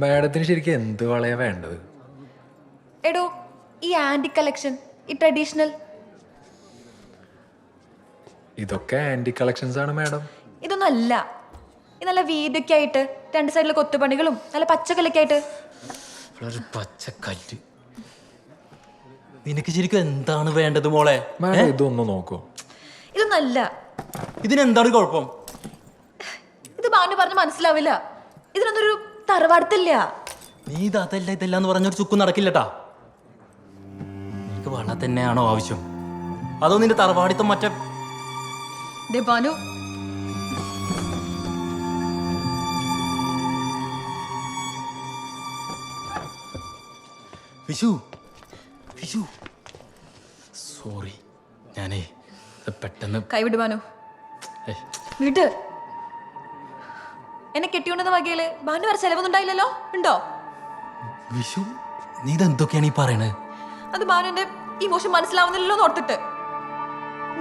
മാഡത്തിന് ശരിക്കും എന്ത് വളയാ വേണ്ടത്? എടോ, ഈ ആന്റി കളക്ഷൻ, ഈ ട്രഡീഷണൽ, ഇതൊക്കെ ആന്റി കളക്ഷൻസ് ആണ് മാഡം. ഇതൊന്നും അല്ല. ഈ നല്ല വീടൊക്കെ ആയിട്ട് രണ്ട് സൈഡിലെ കൊത്തുപണികളും നല്ല പച്ചക്കല്ലൊക്കെ ആയിട്ട്. ഒരു പച്ചക്കല്ല്. നിനക്ക് ശരിക്കും എന്താണ് വേണ്ടത് മോളെ? മാഡം ഇതൊന്ന് നോക്കൂ. ഇതൊന്നും അല്ല. ഇതിനെന്താണ് കുഴപ്പം? ഇത് ബാനു പറഞ്ഞ് മനസ്സിലാവില്ല. ഇതിനൊന്നൊരു തറവാടത്തില്ല. നീ അതല്ല ഇതല്ല എന്ന് പറഞ്ഞൊരു ചുക്കും നടക്കില്ലട്ടാ. നിനക്ക് വള തന്നെയാണോ ആവശ്യം, അതോ നിന്റെ തറവാടിത്തം മറ്റേ? ദേ ബാനു, വിഷു വിഷു സോറി, ഞാനേ പെട്ടെന്ന് കൈവിട് ബാനു, വിട്. എന്നെ കെട്ടിക്കൊണ്ടെന്ന വകയില് ബാനു വരെ ചെലവൊന്നും ഉണ്ടായില്ലല്ലോ? ഉണ്ടോ? വിഷു, നീ ഇതെന്തൊക്കെയാണ് ഈ പറയണത്? അത് ബാനുവിന്റെ ഇമോഷൻ മനസ്സിലാവുന്നില്ലല്ലോ എന്ന് ഓർത്തിട്ട്.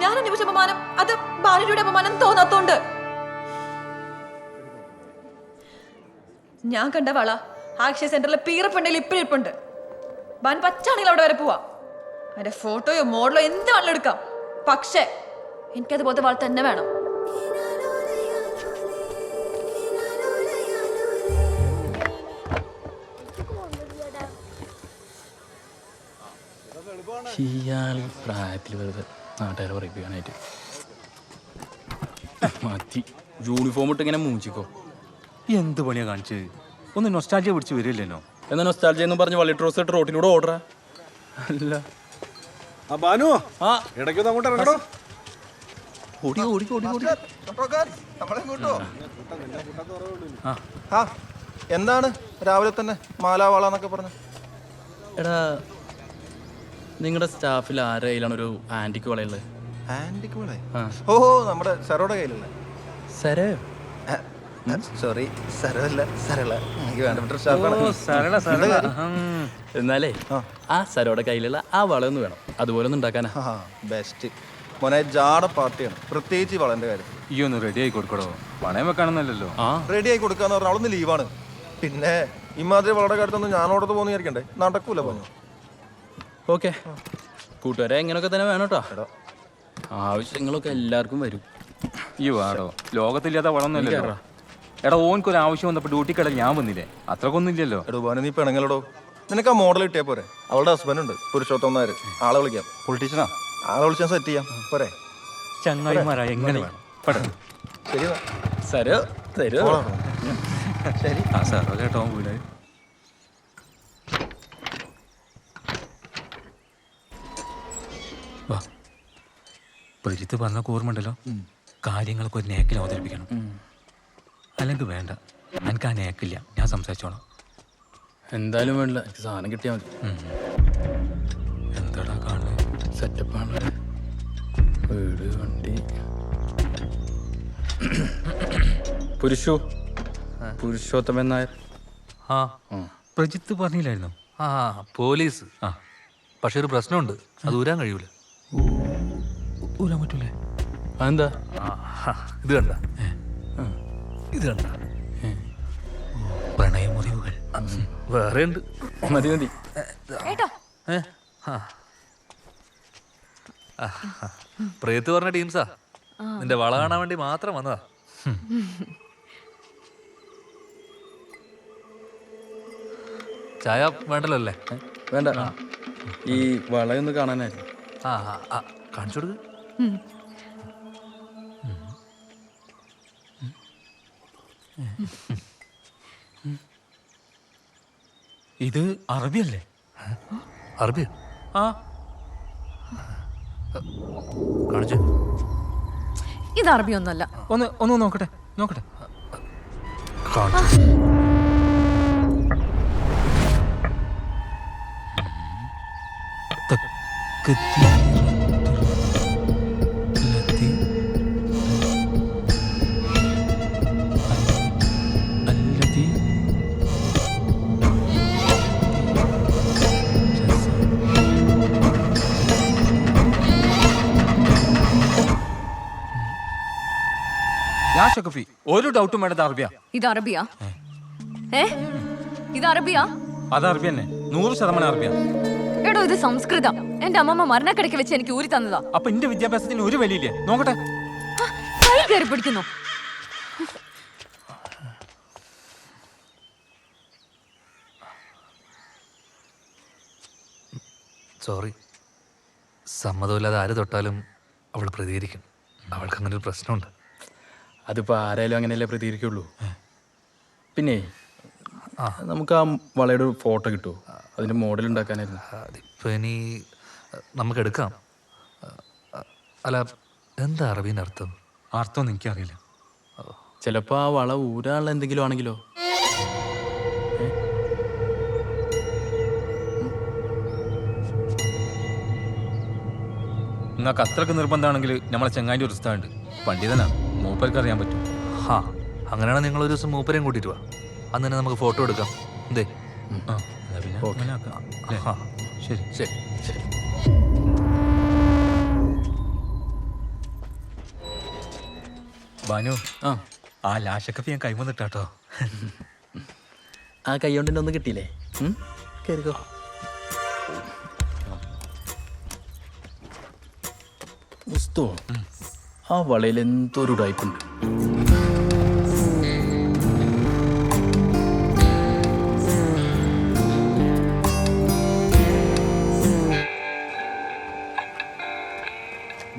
ഞാൻ അനുഭവിച്ച അപമാനം അത് ബാനുവിന്റെ അപമാനം തോന്നാത്തോണ്ട്. ഞാൻ കണ്ട വള അക്ഷയ സെന്ററിലെ പീറപ്പുണ്ടെങ്കിൽ ഇപ്പഴും ഇരിപ്പുണ്ട്. ബാൻ പച്ചാണെങ്കിൽ അവിടെ വരെ പോവാ. അതിന്റെ ഫോട്ടോയോ മോഡലോ എന്ത് വേണമെങ്കിലും എടുക്കാം. പക്ഷേ എനിക്കതുപോലത്തെ വള തന്നെ വേണം. ഇയാൾ പ്രായത്തിൽ വെറുതെ നാട്ടുകാരെ പറയിപ്പിക്കാനായിട്ട് മതി. യൂണിഫോം ഇട്ട് ഇങ്ങനെ മൂഞ്ചിക്കോ. എന്ത് പണിയാ കാണിച്ചത്? ഒന്ന് നൊസ്റ്റാൾജിയ പിടിച്ച് വരില്ലല്ലോ. എന്നാ നൊസ്റ്റാൾജിയ എന്നും പറഞ്ഞ് വള്ളി ട്രോസ് ഇട്ട് റോട്ടിലൂടെ ഓർഡറാ. അല്ല ബാനു, ആ ഇടയ്ക്കൊന്ന് അങ്ങോട്ട് ഇറങ്ങണോ? ഓടി ഓടി ഓടി ഓടി. എന്താണ് രാവിലെ തന്നെ മാലാവാളന്നൊക്കെ പറഞ്ഞു? എടാ, നിങ്ങളുടെ സ്റ്റാഫിൽ ആരുടെ കയ്യിലാണ് ഒരു ആന്റിക്ക് വളയുള്ളത്? ആന്റിക്ക് വള? ഓഹോ, നമ്മുടെ സരോടെ കയ്യിലുള്ള. സരേ? സോറി, സരല്ല, സരള. എനിക്ക് വേണ്ടപ്പെട്ട സ്റ്റാഫാണ്. എന്നാലേ ആ സരോടെ കയ്യിലുള്ള ആ വളയൊന്നും വേണം. അതുപോലെ ഒന്ന് ഉണ്ടാക്കാനാ. ബെസ്റ്റ് മോനെ, ജാട പാർട്ടിയാണ്, പ്രത്യേകിച്ച് വളന്റെ കാര്യം. ഈ ഒന്ന് റെഡി ആയി കൊടുക്കടോ. പണയം വെക്കാണെന്നല്ലോ. ആ റെഡി ആയി കൊടുക്കാന്ന് പറഞ്ഞാൽ അവളൊന്ന് ലീവാണ്. പിന്നെ ഇമാതിരി വളയുടെ കാര്യത്തൊന്നും ഞാനോടത്ത് പോകുന്ന വിചാരിക്കണ്ടേ? നടക്കൂല പറഞ്ഞു. ഓക്കെ, കൂട്ടുകാരെ എങ്ങനെയൊക്കെ തന്നെ വേണം കേട്ടോ. ആവശ്യങ്ങളൊക്കെ എല്ലാവർക്കും വരും. ഈ വാടോ, ലോകത്തില്ലാത്ത വളമൊന്നുമല്ലോ. എടാ, ഓൻക്കൊരു ആവശ്യം വന്നപ്പോൾ ഡ്യൂട്ടിക്കിടയിൽ ഞാൻ വന്നില്ലേ? അത്രക്കൊന്നും ഇല്ലല്ലോ. എടോ ബാനു, നീ പെണങ്ങളോടോ. നിനക്ക് ആ മോഡൽ കിട്ടിയാ പോരെ? അവളുടെ ഹസ്ബൻഡ് ഉണ്ട്, പുരുഷോത്തം നായർ. ആളെ വിളിക്കാം. പൊളിറ്റീഷ്യനാ? ആളെ വിളിച്ചാൽ സെറ്റ് ചെയ്യാം പോരെ? ചങ്ങായിമാരാ എങ്ങനെ വേണം? ശരി സരോ തരോ? ശരി. ആ സാറോ കേട്ടോ വീട്. വാ, പരിത്ത് പറഞ്ഞ ഓർമ്മണ്ടല്ലോ, കാര്യങ്ങളൊക്കെ ഒരു നേക്കിൽ അവതരിപ്പിക്കണം. അല്ലെങ്കിൽ വേണ്ട, എനിക്ക് ആ നേക്കില്ല, ഞാൻ സംസാരിച്ചോളാം. എന്തായാലും വേണ്ടില്ല, എനിക്ക് സാധനം കിട്ടിയാൽ മതി. എന്താടാ കാണുന്നത്? സെറ്റപ്പാണ്. വീട്, വണ്ടി. പുരുഷോത്തമൻ നായർ. ആ, പ്രജിത്ത് പറഞ്ഞില്ലായിരുന്നു? ആ, പോലീസ്. ആ, പക്ഷെ ഒരു പ്രശ്നമുണ്ട്, അത് ഊരാൻ കഴിയൂല. ഊരാൻ പറ്റൂലേ? അതെന്താ? ഇത് കണ്ട, ഇത് കണ്ട, പ്രണയമുറിവുകൾ വേറെ ഉണ്ട്. മതി മതി. പ്രേത്ത് പറഞ്ഞ ടീംസാ, നിന്റെ വള കാണാൻ വേണ്ടി മാത്രം വന്നതാ. ചായ വേണ്ടല്ലോ അല്ലേ? വേണ്ട, ഈ വളയൊന്ന് കാണാനായിരുന്നു. ആ ആ, കാണിച്ചു കൊടുക്ക്. ഇത് അറബിയല്ലേ? അറബി? ആ, കാണിച്ചു. ഇത് അറബിയൊന്നുമല്ല. ഒന്ന് നോക്കട്ടെ നോക്കട്ടെ. കാണിച്ചു. ഷക്കഫി, ഒരു ഡൗട്ടും വേണ്ടത് അറബിയാ. ഇത് അറബിയാ? ഇത് അറബിയാ? അത് അറബി തന്നെ, 100% അറബിയാ. എടോ ഇത് സംസ്കൃതം. എന്റെ അമ്മമ്മ മരണക്കിടയ്ക്ക് വെച്ച് എനിക്ക് ഊരി തന്നതാ. അപ്പൊ എന്റെ വിദ്യാഭ്യാസത്തിന് ഒരു വലിയില്ലേ? നോക്കട്ടെ. കൈ കയറി പിടിക്കുന്നു. സോറി. സമ്മതമില്ലാതെ ആര് തൊട്ടാലും അവൾ പ്രതികരിക്കും. അവൾക്ക് അങ്ങനെ ഒരു പ്രശ്നമുണ്ട്. അതിപ്പോ ആരായാലും അങ്ങനെയല്ലേ പ്രതികരിക്കുള്ളൂ. പിന്നെ നമുക്ക് ആ വളയുടെ ഒരു ഫോട്ടോ കിട്ടുമോ? അതിന്റെ മോഡൽ ഉണ്ടാക്കാനായിരുന്നു. അതിപ്പോൾ ഇനി നമുക്ക് എടുക്കാം. അല്ല, എന്താ അറബീൻ്റെ അർത്ഥം? അർത്ഥമൊന്നും എനിക്കറിയില്ല. ചിലപ്പോ ആ വള ഊരാനുള്ള എന്തെങ്കിലും ആണെങ്കിലോ? നിങ്ങൾക്ക് അത്രക്ക് നിർബന്ധമാണെങ്കിൽ നമ്മളെ ചെങ്ങാൻ്റെ ഒരു ഉസ്താദുണ്ട്, പണ്ഡിതനാണ്, മൂപ്പർക്ക് അറിയാൻ പറ്റും. ഹാ, അങ്ങനെയാണെങ്കിൽ നിങ്ങൾ ഒരു ദിവസം മൂപ്പരെയും കൂട്ടിയിട്ട് വാ. അന്ന് തന്നെ നമുക്ക് ഫോട്ടോ എടുക്കാം. എന്തേ? ആ, എന്നാ പിന്നെ അങ്ങനെ ആക്കാം. അല്ലേ? ആ, ശരി. ശരി ശരി. ബാനു, ആ ആ ലാശക്കപ്പി ഞാൻ കൈവന്നിട്ടാട്ടോ. ആ കൈ കൊണ്ട് ഒന്നും കിട്ടിയില്ലേ? കേറിക്കോ. മുസ്തോ, ആ വളയിൽ എന്തോ ഒരു ടൈപ്പുണ്ട്.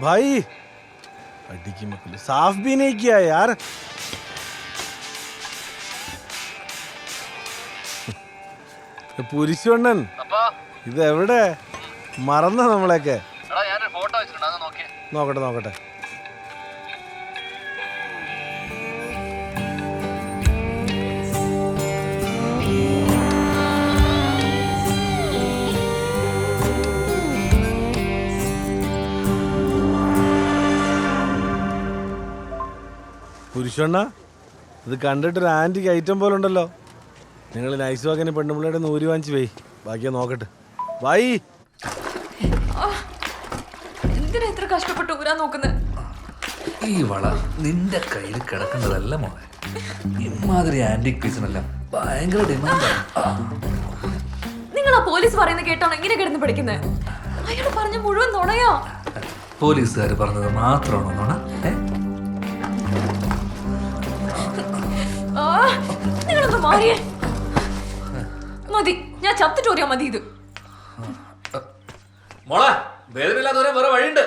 भाई अड्डी की मकली साफ भी नहीं किया यार। പുരുഷണ്ണൻ ഇത് എവിടെ മറന്ന നമ്മളെയൊക്കെ? നോക്കട്ടെ നോക്കട്ടെ. പുരുഷണ്ണ, ഇത് കണ്ടിട്ടൊരു ആന്റിക് ഐറ്റം പോലെ ഉണ്ടല്ലോ. നിങ്ങൾ നൈസ് വാക്കിന് പെണ്ണുമ്പിള്ളയുടെ നൂരി വാങ്ങിച്ച് പോയി, ബാക്കിയാ നോക്കട്ടെ. വായി എന്തിനാ ഇത്ര കഷ്ടപ്പെട്ട് ഊരാൻ നോക്കുന്നത്? ഈ വള നിന്റെ കയ്യിൽ കിടക്കേണ്ടതല്ല മോളെ. ഇമാതിരി ആന്റിക് പീസിനെല്ലാം ഭയങ്കര ഡിമാൻഡാണ്. നിങ്ങൾ ആ പോലീസ് പറയുന്ന കേട്ടാണോ ഇങ്ങനെ കിടന്ന് പഠിക്കുന്നത്? അയാൾ പറഞ്ഞ മുഴുവൻ നുണയാ. പോലീസുകാർ പറഞ്ഞത് മാത്രമാണോ നോണ? നിങ്ങളൊന്ന് മാറിയേ. മതി, ഞാൻ ചത്തിട്ടോറിയാ മതി ഇത്. മോളെ, വേദനയില്ലാതെ വേറെ വഴിയുണ്ട്.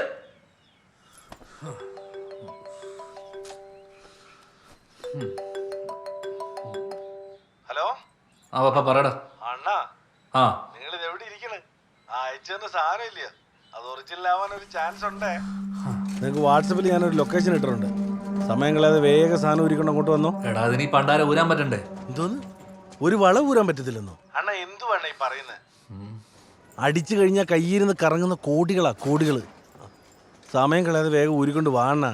ഹലോ. ആ പപ്പ പറയടാ. അണ്ണാ, ആ, നിങ്ങൾ ഇത് എവിടെ ഇരിക്കണ്? അയച്ചെന്ന സാധനം ഇല്ല, അത് ഒറിജിനൽ ആവാൻ ഒരു ചാൻസ് ഉണ്ടേ. നിങ്ങൾക്ക് വാട്സപ്പിൽ ഞാനൊരു ലൊക്കേഷൻ ഇട്ടിട്ടുണ്ട്. സമയം കളയാതെ വേഗ സാധനം ഊരിക്കൊണ്ട് അങ്ങോട്ട് വന്നോ. എടാ അതിന് ഈ പണ്ടാര ഊരാൻ പറ്റണ്ടേ? എന്തോന്ന്, ഒരു വള ഊരാൻ പറ്റത്തില്ലെന്നോ? അണ്ണ എന്തു വേണ്ട ഈ പറയുന്നത്? അടിച്ചു കഴിഞ്ഞാൽ കയ്യിരുന്ന് കറങ്ങുന്ന കോടികളാ, കോടികള്. സമയം കളയാതെ വേഗം ഊരിക്കൊണ്ട് വാ അണ്ണ.